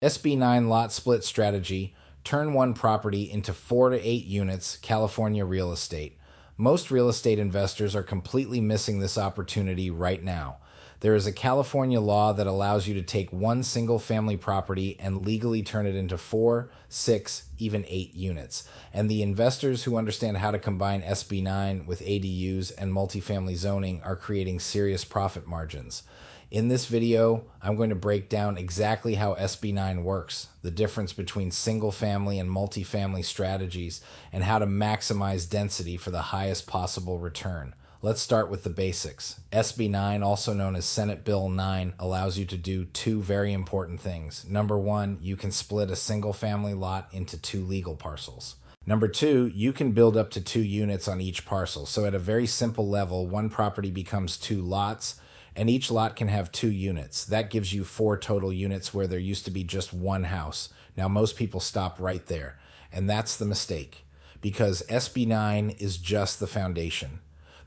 SB9 Lot Split Strategy, turn one property into 4 to 8 units, California real estate. Most real estate investors are completely missing this opportunity right now. There is a California law that allows you to take one single family property and legally turn it into 4, 6, even 8 units. And the investors who understand how to combine SB9 with ADUs and multifamily zoning are creating serious profit margins. In this video, I'm going to break down exactly how SB9 works, the difference between single family and multifamily strategies, and how to maximize density for the highest possible return. Let's start with the basics. SB9, also known as Senate Bill 9, allows you to do two very important things. Number one, you can split a single family lot into 2 legal parcels. Number two, you can build up to 2 units on each parcel. So at a very simple level, one property becomes 2 lots, and each lot can have 2 units. That gives you 4 total units where there used to be just one house. Now, most people stop right there, and that's the mistake, because SB9 is just the foundation.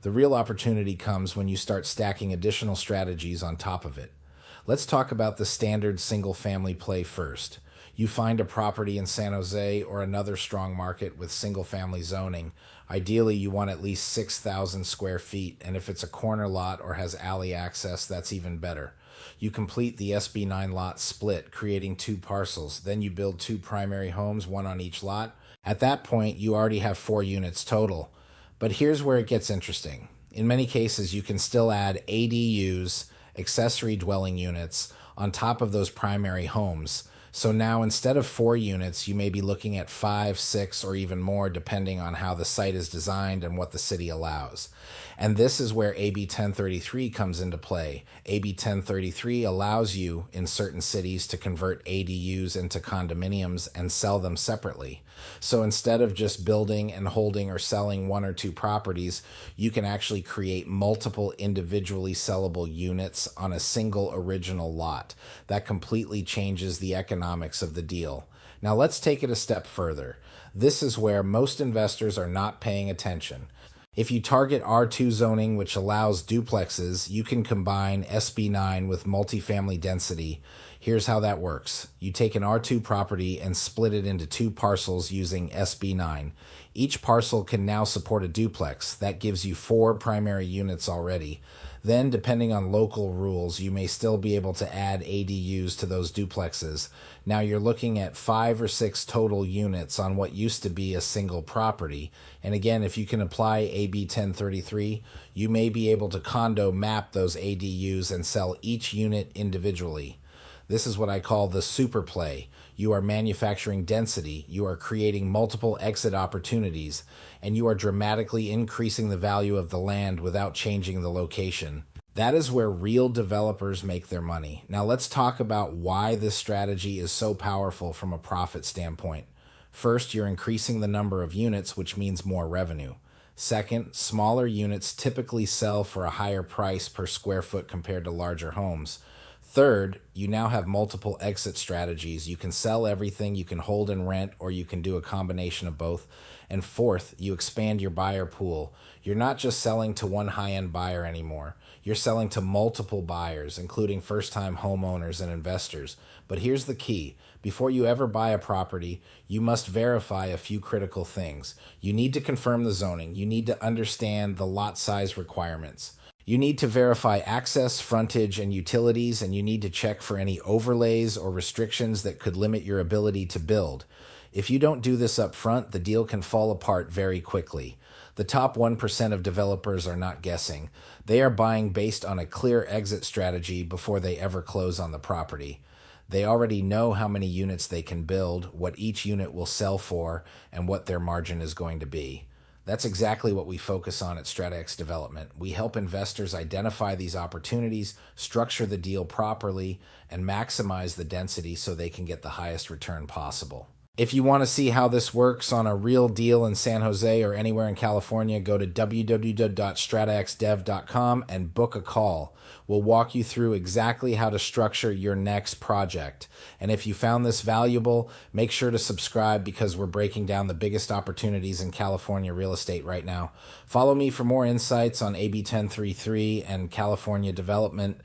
The real opportunity comes when you start stacking additional strategies on top of it. Let's talk about the standard single-family play first. You find a property in San Jose or another strong market with single-family zoning. Ideally, you want at least 6,000 square feet, and if it's a corner lot or has alley access, that's even better. You complete the SB9 lot split, creating 2 parcels. Then you build 2 primary homes, 1 on each lot. At that point, you already have 4 units total. But here's where it gets interesting. In many cases, you can still add ADUs, accessory dwelling units, on top of those primary homes. So now instead of 4 units, you may be looking at 5, 6, or even more depending on how the site is designed and what the city allows. And this is where AB 1033 comes into play. AB 1033 allows you in certain cities to convert ADUs into condominiums and sell them separately. So instead of just building and holding or selling 1 or 2 properties, you can actually create multiple individually sellable units on a single original lot. That completely changes the economics of the deal. Now let's take it a step further. This is where most investors are not paying attention. If you target R2 zoning, which allows duplexes, you can combine SB9 with multifamily density. Here's how that works. You take an R2 property and split it into 2 parcels using SB9. Each parcel can now support a duplex. That gives you 4 primary units already. Then, depending on local rules, you may still be able to add ADUs to those duplexes. Now you're looking at 5 or 6 total units on what used to be a single property. And again, if you can apply AB 1033, you may be able to condo map those ADUs and sell each unit individually. This is what I call the super play. You are manufacturing density, you are creating multiple exit opportunities, and you are dramatically increasing the value of the land without changing the location. That is where real developers make their money. Now let's talk about why this strategy is so powerful from a profit standpoint. First, you're increasing the number of units, which means more revenue. Second, smaller units typically sell for a higher price per square foot compared to larger homes. Third, you now have multiple exit strategies. You can sell everything, you can hold and rent, or you can do a combination of both. And fourth, you expand your buyer pool. You're not just selling to one high-end buyer anymore. You're selling to multiple buyers, including first-time homeowners and investors. But here's the key. Before you ever buy a property, you must verify a few critical things. You need to confirm the zoning. You need to understand the lot size requirements. You need to verify access, frontage, and utilities, and you need to check for any overlays or restrictions that could limit your ability to build. If you don't do this up front, the deal can fall apart very quickly. The top 1% of developers are not guessing. They are buying based on a clear exit strategy before they ever close on the property. They already know how many units they can build, what each unit will sell for, and what their margin is going to be. That's exactly what we focus on at StrataX Development. We help investors identify these opportunities, structure the deal properly, and maximize the density so they can get the highest return possible. If you want to see how this works on a real deal in San Jose or anywhere in California, go to www.strataxdev.com and book a call. We'll walk you through exactly how to structure your next project. And if you found this valuable, make sure to subscribe because we're breaking down the biggest opportunities in California real estate right now. Follow me for more insights on AB 1033 and California development.